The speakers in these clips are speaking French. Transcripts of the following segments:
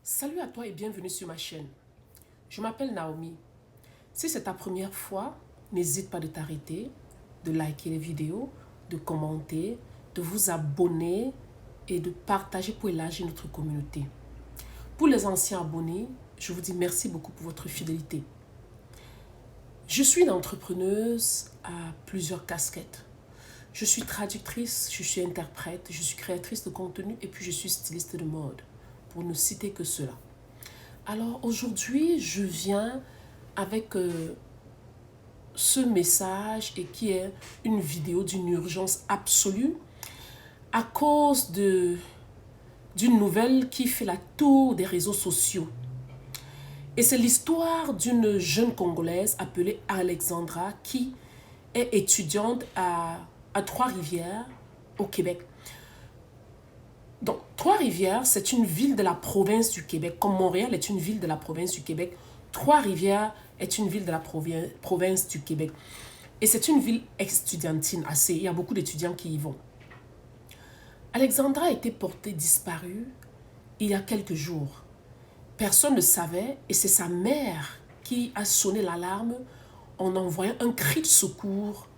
Salut à toi et bienvenue sur ma chaîne. Je m'appelle Naomi. Si c'est ta première fois, n'hésite pas de t'arrêter, de liker les vidéos, de commenter, de vous abonner et de partager pour élargir notre communauté. Pour les anciens abonnés, je vous dis merci beaucoup pour votre fidélité. Je suis une entrepreneuse à plusieurs casquettes. Je suis traductrice, je suis interprète, je suis créatrice de contenu et puis je suis styliste de mode, pour ne citer que cela. Alors aujourd'hui, je viens avec ce message et qui est une vidéo d'une urgence absolue à cause d'une nouvelle qui fait la tour des réseaux sociaux. Et c'est l'histoire d'une jeune Congolaise appelée Alexandra qui est étudiante à Trois-Rivières, au Québec. Donc, Trois-Rivières, c'est une ville de la province du Québec. Comme Montréal est une ville de la province du Québec, Trois-Rivières est une ville de la province du Québec. Et c'est une ville estudiantine assez. Il y a beaucoup d'étudiants qui y vont. Alexandra a été portée disparue il y a quelques jours. Personne ne savait et c'est sa mère qui a sonné l'alarme en envoyant un cri de secours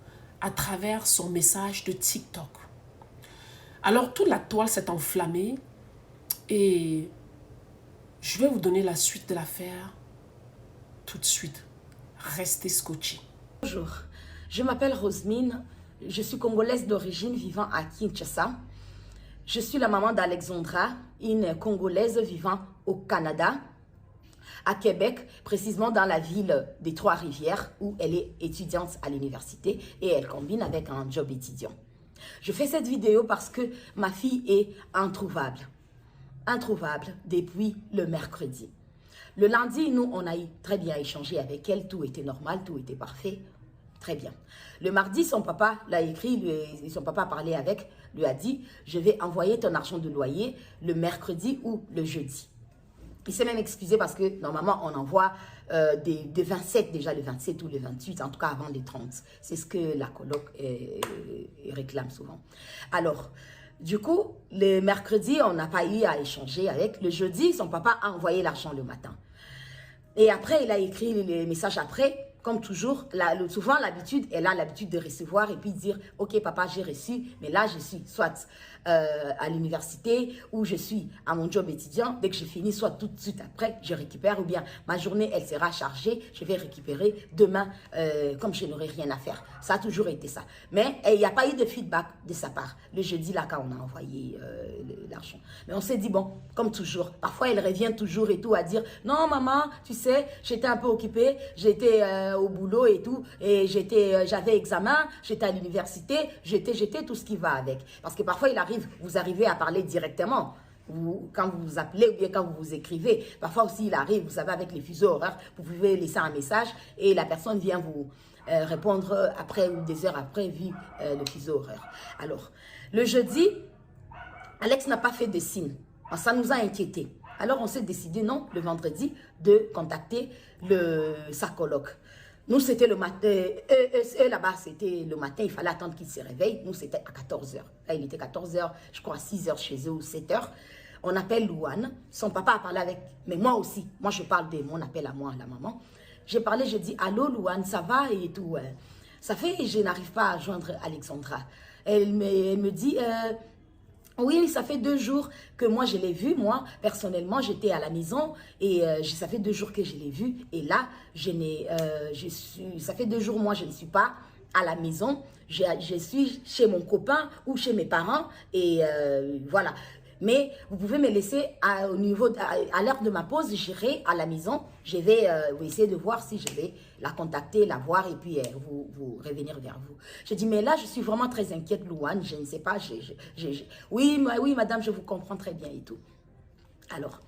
à travers son message de TikTok. Alors toute la toile s'est enflammée et je vais vous donner la suite de l'affaire tout de suite. Restez scotchés. Bonjour, je m'appelle Rosemine, je suis congolaise d'origine vivant à Kinshasa. Je suis la maman d'Alexandra, une congolaise vivant au Canada, à Québec, précisément dans la ville des Trois-Rivières où elle est étudiante à l'université et elle combine avec un job étudiant. Je fais cette vidéo parce que ma fille est introuvable depuis le mercredi. Le lundi, nous, on a très bien échangé avec elle, tout était normal, tout était parfait, très bien. Le mardi, son papa l'a écrit, son papa a parlé avec, lui a dit, je vais envoyer ton argent de loyer le mercredi ou le jeudi. Il s'est même excusé parce que normalement, on envoie des 27, déjà le 27 ou le 28, en tout cas avant les 30. C'est ce que la coloc réclame souvent. Alors, du coup, le mercredi, on n'a pas eu à échanger avec. Le jeudi, son papa a envoyé l'argent le matin. Et après, il a écrit les messages après. Comme toujours, souvent l'habitude, elle a l'habitude de recevoir et puis dire « Ok papa, j'ai reçu, mais là je suis soit à l'université ou je suis à mon job étudiant. Dès que j'ai fini, soit tout de suite après, je récupère ou bien ma journée, elle sera chargée, je vais récupérer demain comme je n'aurai rien à faire. » Ça a toujours été ça. Mais il n'y a pas eu de feedback de sa part. Le jeudi, là, quand on a envoyé l'argent. Mais on s'est dit, bon, comme toujours, parfois elle revient toujours et tout à dire « Non maman, tu sais, j'étais un peu occupée, j'étais au boulot et tout, et j'avais examen, j'étais à l'université, j'étais tout ce qui va avec. » Parce que parfois, vous arrivez à parler directement, quand vous vous appelez ou bien quand vous vous écrivez. Parfois aussi, il arrive, vous savez, avec les fuseaux horaires, vous pouvez laisser un message et la personne vient vous répondre après ou des heures après, vu le fuseau horaire. Alors, le jeudi, Alex n'a pas fait de signe. Ça nous a inquiétés. Alors, on s'est décidé, non, le vendredi, de contacter sa coloc. Nous, c'était le matin. Eux là-bas, c'était le matin. Il fallait attendre qu'ils se réveillent. Nous, c'était à 14h. Là, il était 14h, je crois, 6h chez eux ou 7h. On appelle Louane. Son papa a parlé avec... Mais moi aussi. Moi, je parle de mon appel à moi, la maman. J'ai parlé, je dis, allô, Louane, ça va et tout. Ça fait, je n'arrive pas à joindre Alexandra. Elle me dit... Oui, ça fait 2 jours que moi, je l'ai vu. Moi, personnellement, j'étais à la maison et ça fait 2 jours que je l'ai vu. Et là, ça fait 2 jours, moi, je ne suis pas à la maison. Je suis chez mon copain ou chez mes parents et voilà. Mais vous pouvez me laisser à l'heure de ma pause, j'irai à la maison. Je vais essayer de voir si je vais la contacter, la voir et puis vous revenir vers vous. Je dis, mais là, je suis vraiment très inquiète, Louane. Je ne sais pas. Oui, madame, je vous comprends très bien et tout. Alors,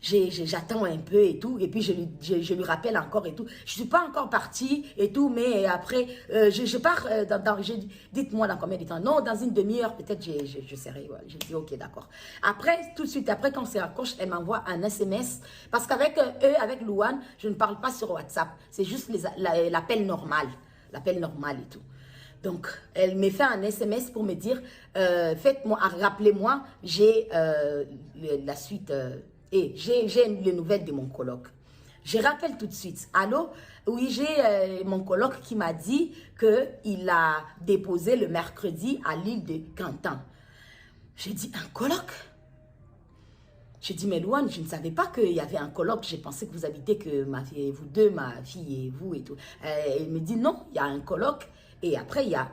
j'attends un peu et tout, et puis je lui rappelle encore et tout. Je suis pas encore partie et tout, mais après, je pars dites-moi dans combien de temps. Non, dans une demi-heure, peut-être je serai. Ouais. Je dis, ok, d'accord. Après, tout de suite, après, quand on se raccroche, elle m'envoie un SMS, parce qu'avec avec Louane, je ne parle pas sur WhatsApp. C'est juste l'appel normal. L'appel normal et tout. Donc, elle me fait un SMS pour me dire, rappelez-moi, j'ai la suite Et j'ai les nouvelles de mon coloc. Je rappelle tout de suite. Allô? Oui, j'ai mon coloc qui m'a dit qu'il a déposé le mercredi à l'île de Cantan. J'ai dit, un coloc? J'ai dit, mais Louane, je ne savais pas qu'il y avait un coloc. J'ai pensé que vous habitez que vous deux, ma fille et vous et tout. Elle me dit, non, il y a un coloc. Et après, il y a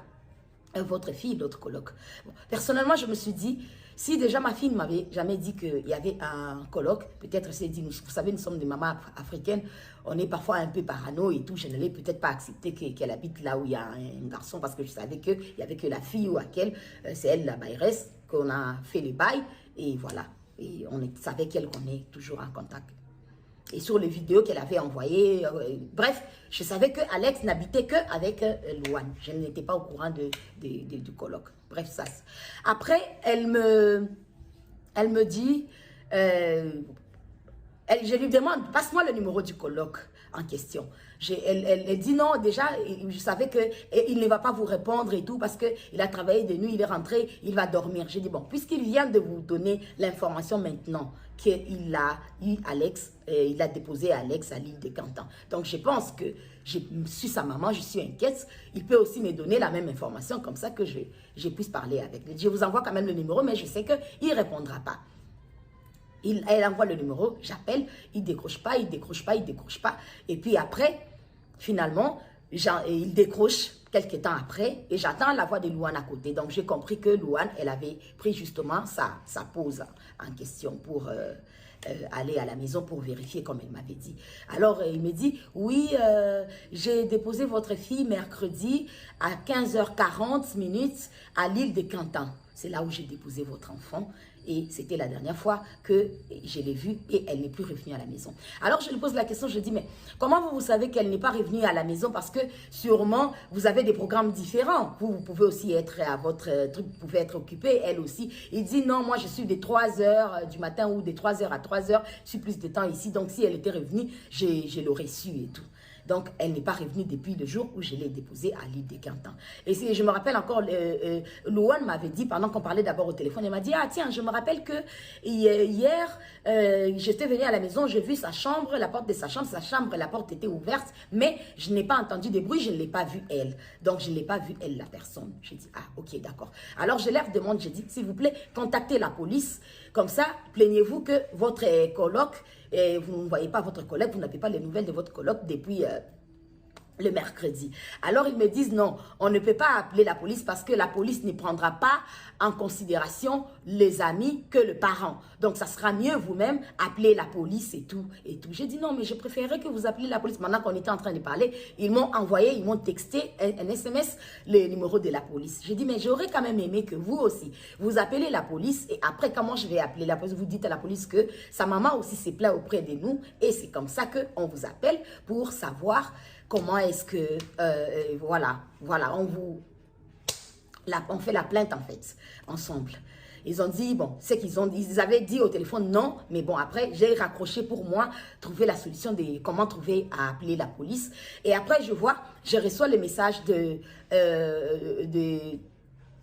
votre fille, l'autre coloc. Bon, personnellement, je me suis dit, si déjà ma fille ne m'avait jamais dit qu'il y avait un coloc, peut-être elle s'est dit, vous savez, nous sommes des mamans africaines, on est parfois un peu parano et tout, je n'allais peut-être pas accepter qu'elle habite là où il y a un garçon parce que je savais qu'il n'y avait que la fille ou laquelle, c'est elle la bailleresse, qu'on a fait les bails et voilà. Et on savait qu'on est toujours en contact. Et sur les vidéos qu'elle avait envoyées, bref, je savais que Alex n'habitait qu'avec Louane. Je n'étais pas au courant du coloc. Bref, ça. Après, elle me dit, je lui demande, passe-moi le numéro du coloc en question. Elle dit non, déjà, je savais qu'il ne va pas vous répondre et tout parce qu'il a travaillé de nuit, il est rentré, il va dormir. J'ai dit, bon, puisqu'il vient de vous donner l'information maintenant qu'il a eu Alex, il a déposé Alex à l'île de Cantan. Donc, je pense que je suis sa maman, je suis inquiète. Il peut aussi me donner la même information comme ça que je puisse parler avec lui. Je vous envoie quand même le numéro, mais je sais qu'il ne répondra pas. Elle envoie le numéro, j'appelle, il décroche pas, il décroche pas, il décroche pas. Et puis après, finalement, il décroche quelques temps après et j'attends la voix de Louane à côté. Donc j'ai compris que Louane, elle avait pris justement sa pause en question pour aller à la maison pour vérifier comme elle m'avait dit. Alors il me dit, oui, j'ai déposé votre fille mercredi à 15h40 à l'île de Cantan. C'est là où j'ai déposé votre enfant. Et c'était la dernière fois que je l'ai vue et elle n'est plus revenue à la maison. Alors je lui pose la question, je dis, mais comment vous savez qu'elle n'est pas revenue à la maison? Parce que sûrement, vous avez des programmes différents. Vous pouvez aussi être à votre truc, vous pouvez être occupé, elle aussi. Il dit, non, moi je suis des 3h du matin ou des 3h à 3h, je suis plus de temps ici. Donc si elle était revenue, je l'aurais su et tout. Donc, elle n'est pas revenue depuis le jour où je l'ai déposée à l'île de Cantan. Et je me rappelle encore, Louane m'avait dit, pendant qu'on parlait d'abord au téléphone, elle m'a dit, ah tiens, je me rappelle que hier, j'étais venue à la maison, j'ai vu sa chambre, la porte de sa chambre, la porte était ouverte, mais je n'ai pas entendu de bruit, je ne l'ai pas vue elle. Donc, je ne l'ai pas vue elle, la personne. J'ai dit, ah ok, d'accord. Alors, je leur demande, j'ai dit, s'il vous plaît, contactez la police. Comme ça, plaignez-vous que votre coloc, et vous ne voyez pas votre collègue, vous n'avez pas les nouvelles de votre coloc depuis le mercredi. Alors, ils me disent non, on ne peut pas appeler la police parce que la police ne prendra pas en considération les amis que le parent. Donc, ça sera mieux vous-même appeler la police et tout. J'ai dit non, mais je préférerais que vous appeliez la police. Maintenant qu'on était en train de parler, ils m'ont envoyé, ils m'ont texté un SMS, le numéro de la police. J'ai dit, mais j'aurais quand même aimé que vous aussi, vous appelez la police et après, comment je vais appeler la police? Vous dites à la police que sa maman aussi s'est plaint auprès de nous et c'est comme ça qu'on vous appelle pour savoir comment est-ce que, voilà, on fait la plainte en fait, ensemble. Ils ont dit, bon, c'est ils avaient dit au téléphone non, mais bon, après, j'ai raccroché pour moi, trouver la solution de comment trouver à appeler la police. Et après, je reçois le message de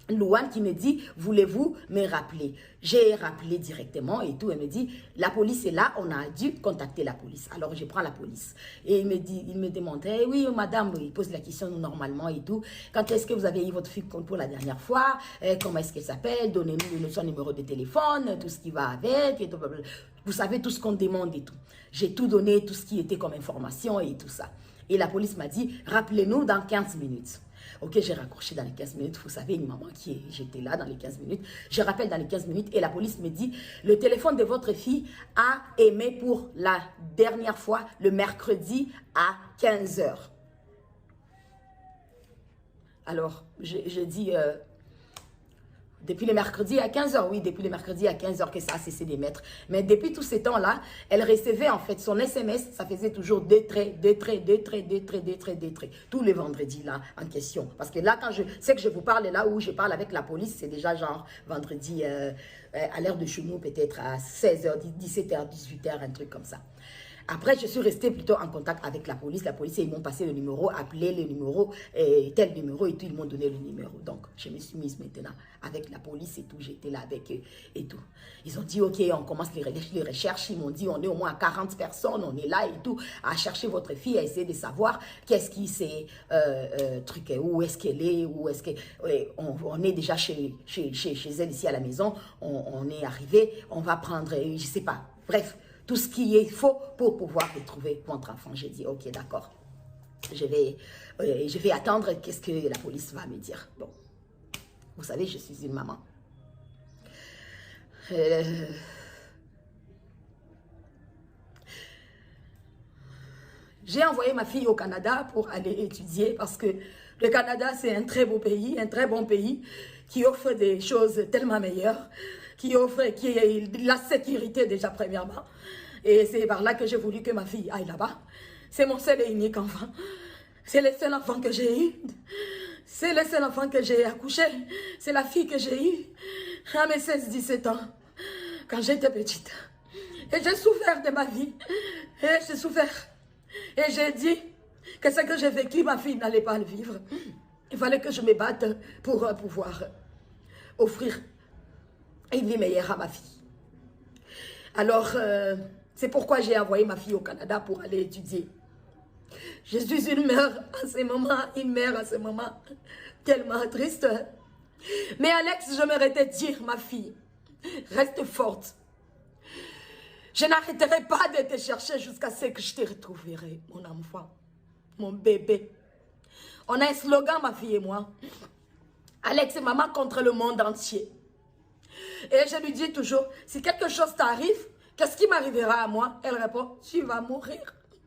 Louane qui me dit, voulez-vous me rappeler? J'ai rappelé directement et tout. Elle me dit, la police est là, on a dû contacter la police. Alors, je prends la police. Et il me demande, hey, oui, madame, il pose la question normalement et tout. Quand est-ce que vous avez eu votre fille pour la dernière fois? Comment est-ce qu'elle s'appelle? Donnez-nous son numéro de téléphone, tout ce qui va avec. Et tout, vous savez tout ce qu'on demande et tout. J'ai tout donné, tout ce qui était comme information et tout ça. Et la police m'a dit, rappelez-nous dans 15 minutes. Ok, j'ai raccroché dans les 15 minutes. Vous savez, une maman j'étais là dans les 15 minutes. Je rappelle dans les 15 minutes et la police me dit, le téléphone de votre fille a aimé pour la dernière fois le mercredi à 15h. Alors, je dis, depuis le mercredi à 15h, oui, depuis le mercredi à 15h que ça a cessé d'émettre. Mais depuis tous ces temps-là, elle recevait en fait son SMS, ça faisait toujours deux traits, tous les vendredis là en question. Parce que là, quand je sais que je vous parle là où je parle avec la police, c'est déjà genre vendredi à l'heure de chez nous, peut-être à 16h, 17h, 18h, un truc comme ça. Après, je suis restée plutôt en contact avec la police. La police, ils m'ont passé le numéro, appelé le numéro, tel numéro et tout. Ils m'ont donné le numéro. Donc, je me suis mise maintenant avec la police et tout. J'étais là avec eux et tout. Ils ont dit, OK, on commence les recherches. Ils m'ont dit, on est au moins à 40 personnes. On est là et tout, à chercher votre fille, à essayer de savoir qu'est-ce qui s'est truqué, où est-ce qu'elle est, où est-ce que... on est déjà chez elle ici à la maison. On est arrivé. On va prendre, je sais pas. Bref. Tout ce qui est faux pour pouvoir retrouver votre enfant. J'ai dit, OK, d'accord. Je vais attendre qu'est-ce que la police va me dire. Bon, vous savez, je suis une maman. J'ai envoyé ma fille au Canada pour aller étudier parce que le Canada, c'est un très beau pays, un très bon pays qui offre des choses tellement meilleures, qui offre la sécurité déjà premièrement. Et c'est par là que j'ai voulu que ma fille aille là-bas. C'est mon seul et unique enfant. C'est le seul enfant que j'ai eu. C'est le seul enfant que j'ai accouché. C'est la fille que j'ai eue à mes 16-17 ans, quand j'étais petite. Et j'ai souffert de ma vie. Et j'ai souffert. Et j'ai dit que ce que j'ai vécu, ma fille n'allait pas le vivre. Il fallait que je me batte pour pouvoir offrir une vie meilleure à ma fille. Alors, c'est pourquoi j'ai envoyé ma fille au Canada pour aller étudier. Je suis une mère à ce moment, tellement triste. Mais Alex, je m'arrêtais de dire, ma fille, reste forte. Je n'arrêterai pas de te chercher jusqu'à ce que je te retrouverai, mon enfant, mon bébé. On a un slogan, ma fille et moi. Alex et maman contre le monde entier. Et je lui dis toujours, si quelque chose t'arrive, qu'est-ce qui m'arrivera à moi? Elle répond, tu vas mourir.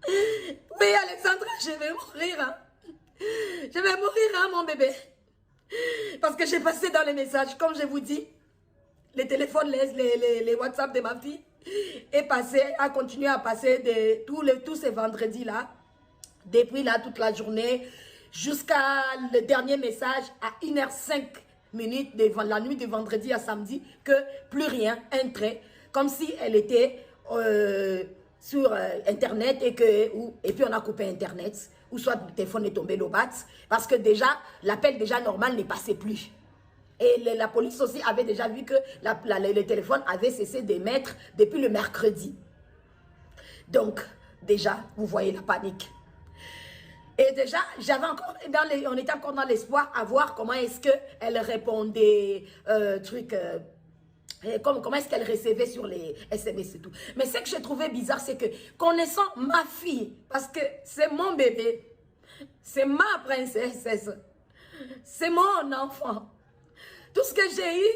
Oui, Alexandra, je vais mourir. Hein. Je vais mourir, hein, mon bébé. Parce que j'ai passé dans les messages, comme je vous dis, les téléphones, les WhatsApp de ma fille, a continué à passer tous ces vendredis-là, depuis là toute la journée, jusqu'à le dernier message à 1h05 devant la nuit de vendredi à samedi, que plus rien entrait, comme si elle était sur Internet et puis on a coupé Internet, ou soit le téléphone est tombé le bat, parce que déjà, l'appel déjà normal ne passait plus. Et la police aussi avait déjà vu que le téléphone avait cessé d'émettre depuis le mercredi. Donc, déjà, vous voyez la panique. Et déjà, on était encore dans l'espoir à voir comment est-ce qu'elle répondait, comment est-ce qu'elle recevait sur les SMS et tout. Mais ce que j'ai trouvé bizarre, c'est que connaissant ma fille, parce que c'est mon bébé, c'est ma princesse, c'est mon enfant, tout ce que j'ai eu,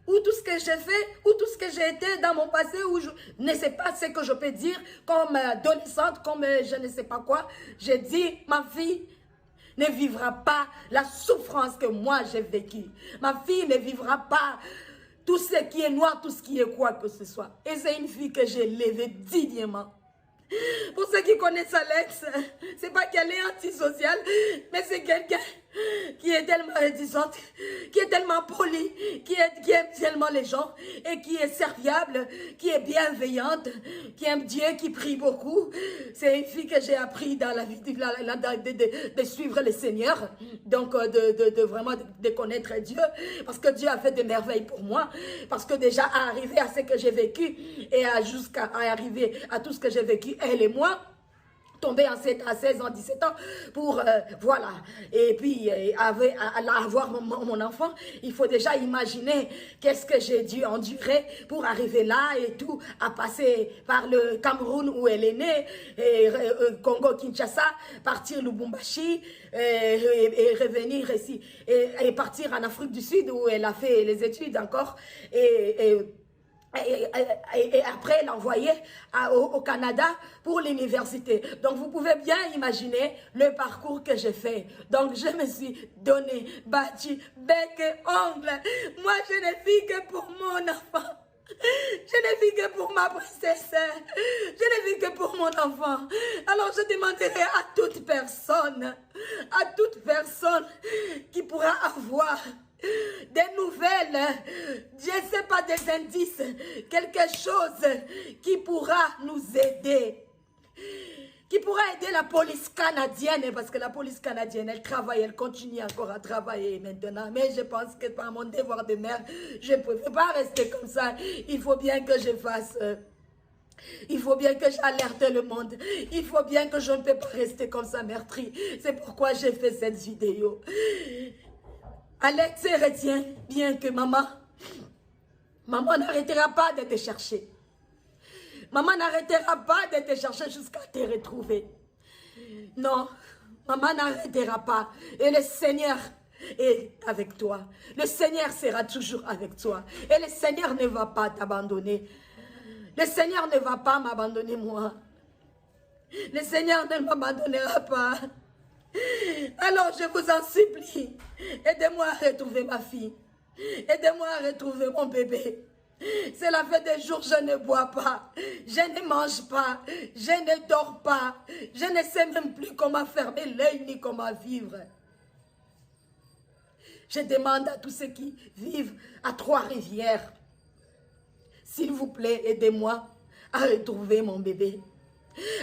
ou tout ce que j'ai fait, ou tout ce que j'ai été dans mon passé, où je ne sais pas ce que je peux dire comme adolescente, comme je ne sais pas quoi. J'ai dit, ma fille ne vivra pas la souffrance que moi j'ai vécue. Ma fille ne vivra pas tout ce qui est noir, tout ce qui est quoi que ce soit. Et c'est une fille que j'ai élevée dignement. Pour ceux qui connaissent Alex, c'est pas qu'elle est antisociale, mais c'est quelqu'un qui est tellement réticente, qui est tellement polie, qui aime tellement les gens et qui est serviable, qui est bienveillante, qui aime Dieu, qui prie beaucoup. C'est une fille que j'ai appris dans la vie de suivre le Seigneur, donc de vraiment de connaître Dieu, parce que Dieu a fait des merveilles pour moi, parce que déjà à arriver à ce que j'ai vécu et jusqu'à arriver à tout ce que j'ai vécu, elle et moi, tomber enceinte à 16 ans, 17 ans, pour, voilà, et puis avoir mon enfant, il faut déjà imaginer qu'est-ce que j'ai dû endurer pour arriver là et tout, à passer par le Cameroun où elle est née, et Congo-Kinshasa, partir Lubumbashi, et revenir ici, et partir en Afrique du Sud où elle a fait les études encore, et après l'envoyer au Canada pour l'université. Donc vous pouvez bien imaginer le parcours que j'ai fait. Donc je me suis donné, battu, bec et ongle. Moi je ne vis que pour mon enfant. Je ne vis que pour ma princesse. Je ne vis que pour mon enfant. Alors je demanderai à toute personne qui pourra avoir des nouvelles, je ne sais pas, des indices, quelque chose qui pourra nous aider. qui pourra aider la police canadienne, parce que la police canadienne, elle travaille, elle continue encore à travailler maintenant. Mais je pense que par mon devoir de mère, je ne peux pas rester comme ça. Il faut bien que je fasse... il faut bien que j'alerte le monde. Il faut bien que je ne peux pas rester comme ça meurtrie. C'est pourquoi j'ai fait cette vidéo. Alex, retiens bien que maman n'arrêtera pas de te chercher. Maman n'arrêtera pas de te chercher jusqu'à te retrouver. Non, maman n'arrêtera pas. Et le Seigneur est avec toi. Le Seigneur sera toujours avec toi. Et le Seigneur ne va pas t'abandonner. Le Seigneur ne va pas m'abandonner moi. Le Seigneur ne m'abandonnera pas. Alors je vous en supplie, aidez-moi à retrouver ma fille. Aidez-moi à retrouver mon bébé. Cela fait des jours que je ne bois pas, je ne mange pas, je ne dors pas, je ne sais même plus comment fermer l'œil ni comment vivre. Je demande à tous ceux qui vivent à Trois-Rivières, s'il vous plaît, aidez-moi à retrouver mon bébé.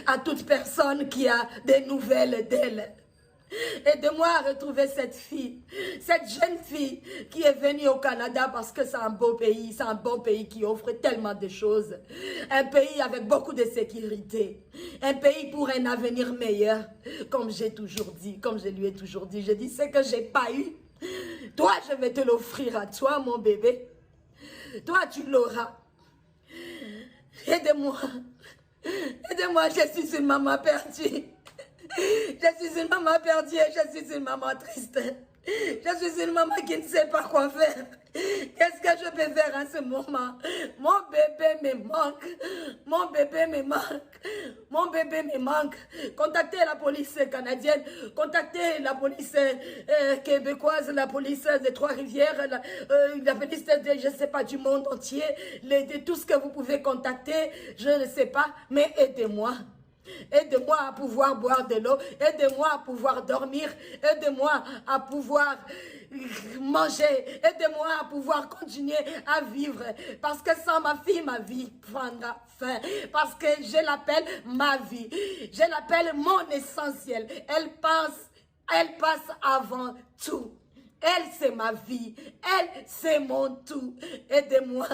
À toute personne qui a des nouvelles d'elle, aidez-moi à retrouver cette fille, cette jeune fille qui est venue au Canada parce que c'est un beau pays, c'est un bon pays qui offre tellement de choses. Un pays avec beaucoup de sécurité, un pays pour un avenir meilleur. Comme j'ai toujours dit, comme je lui ai toujours dit, je dis ce que je n'ai pas eu. Toi, je vais te l'offrir à toi, mon bébé. Toi, tu l'auras. Aidez-moi. Aidez-moi, je suis une maman perdue. Je suis une maman perdue et je suis une maman triste. Je suis une maman qui ne sait pas quoi faire. Qu'est-ce que je peux faire en ce moment? Mon bébé me manque. Mon bébé me manque. Mon bébé me manque. Contactez la police canadienne. Contactez la police québécoise, la police de Trois-Rivières, la police de, je ne sais pas, du monde entier. De tout ce que vous pouvez contacter, je ne sais pas, mais aidez-moi. Aidez-moi à pouvoir boire de l'eau, aidez-moi à pouvoir dormir, aidez-moi à pouvoir manger, aidez-moi à pouvoir continuer à vivre. Parce que sans ma fille, ma vie prendra fin. Parce que je l'appelle ma vie, je l'appelle mon essentiel. Elle passe avant tout. Elle, c'est ma vie. Elle, c'est mon tout. Aidez-moi.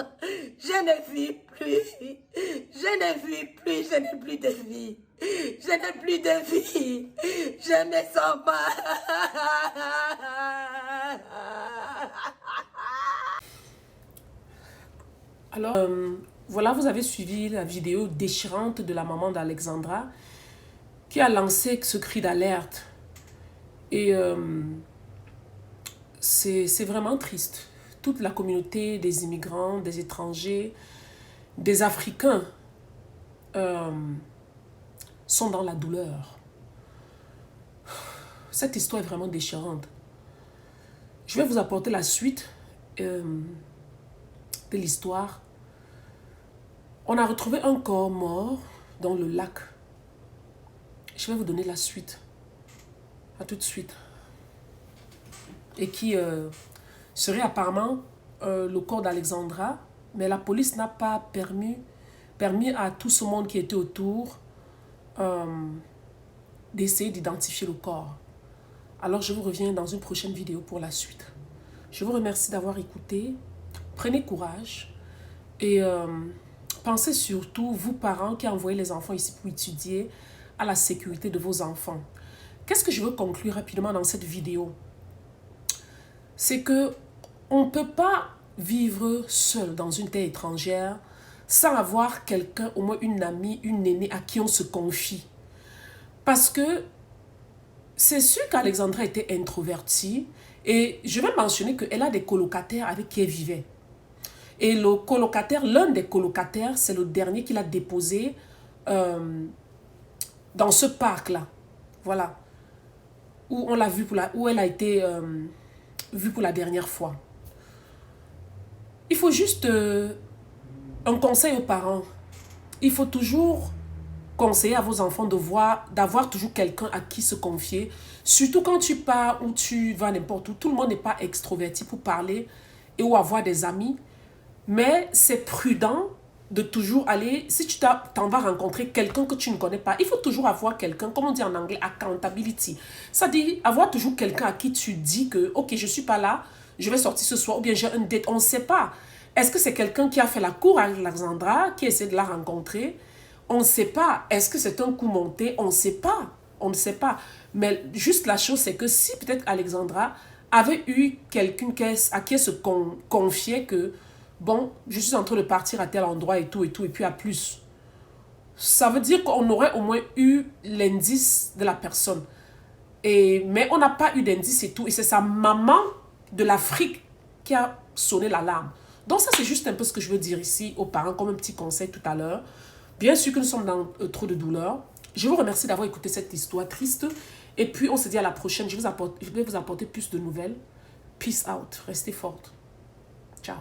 Je ne vis plus. Je ne vis plus. Je n'ai plus de vie. Je n'ai plus de vie. Je me sens mal. Alors, voilà, vous avez suivi la vidéo déchirante de la maman d'Alexandra qui a lancé ce cri d'alerte. Et c'est vraiment triste. Toute la communauté des immigrants, des étrangers, des Africains sont dans la douleur. Cette histoire est vraiment déchirante. Je vais vous apporter la suite de l'histoire. On a retrouvé un corps mort dans le lac. Je vais vous donner la suite. À tout de suite. Et qui serait apparemment le corps d'Alexandra, mais la police n'a pas permis à tout ce monde qui était autour d'essayer d'identifier le corps. Alors je vous reviens dans une prochaine vidéo pour la suite. Je vous remercie d'avoir écouté. Prenez courage et pensez surtout, vous parents qui envoyez les enfants ici pour étudier, à la sécurité de vos enfants. Qu'est-ce que je veux conclure rapidement dans cette vidéo? C'est que on ne peut pas vivre seul dans une terre étrangère sans avoir quelqu'un, au moins une amie, une aînée à qui on se confie. Parce que c'est sûr qu'Alexandra était introvertie et je vais mentionner qu'elle a des colocataires avec qui elle vivait. Et le colocataire, l'un des colocataires, c'est le dernier qu'il a déposé dans ce parc-là. Voilà. Où on l'a vu où elle a été vue pour la dernière fois. Il faut juste un conseil aux parents. Il faut toujours conseiller à vos enfants d'avoir toujours quelqu'un à qui se confier. Surtout quand tu pars ou tu vas n'importe où. Tout le monde n'est pas extroverti pour parler et ou avoir des amis. Mais c'est prudent de toujours aller, si tu t'en vas rencontrer quelqu'un que tu ne connais pas, il faut toujours avoir quelqu'un, comme on dit en anglais, accountability. C'est-à-dire avoir toujours quelqu'un à qui tu dis que, ok, je ne suis pas là, je vais sortir ce soir, ou bien j'ai un date, on ne sait pas. Est-ce que c'est quelqu'un qui a fait la cour à Alexandra, qui essaie de la rencontrer? On ne sait pas. Est-ce que c'est un coup monté? On ne sait pas. On ne sait pas. Mais juste la chose, c'est que si peut-être Alexandra avait eu quelqu'un à qui elle se confiait que, bon, je suis en train de partir à tel endroit et tout, et puis à plus. Ça veut dire qu'on aurait au moins eu l'indice de la personne. Mais on n'a pas eu d'indice et tout. Et c'est sa maman de l'Afrique qui a sonné l'alarme. Donc ça, c'est juste un peu ce que je veux dire ici aux parents, comme un petit conseil tout à l'heure. Bien sûr que nous sommes dans trop de douleur. Je vous remercie d'avoir écouté cette histoire triste. Et puis, on se dit à la prochaine. Je vais vous apporter plus de nouvelles. Peace out. Restez fortes. Ciao.